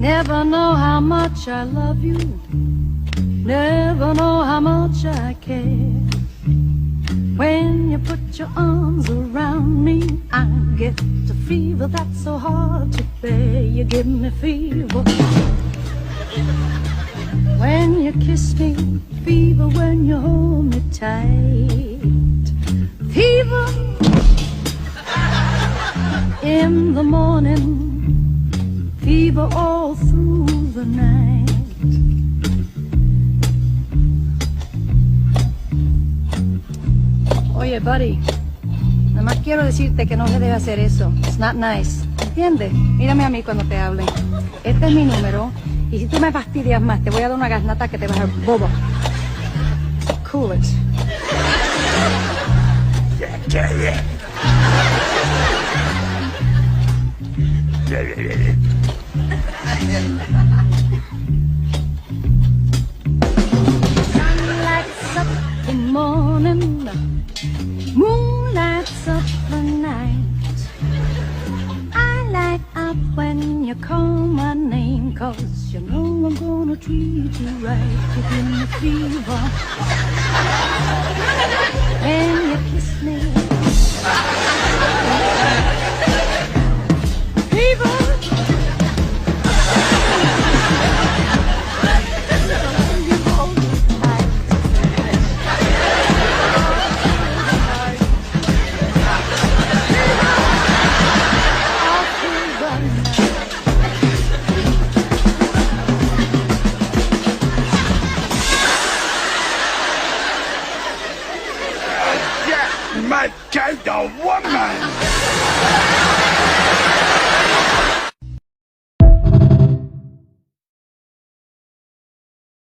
Never know how much I love you. Never know how much I care. When you put your arms around me, I get a fever that's so hard to bear. You give me fever when you kiss me, fever when you hold me tight, fever in the morning, fever all through the night. Oye, buddy, nada más quiero decirte que no se debe hacer eso. It's not nice. ¿Entiendes? Mírame a mí cuando te hable. Este es mi número. Y si tú me fastidias más, te voy a dar una gasnata que te va a hacer bobo. Cool it. Sun lights up the morning, moon lights up the night. I light up when you call my name, 'cause you know I'm gonna treat you right. You give me fever when you kiss me.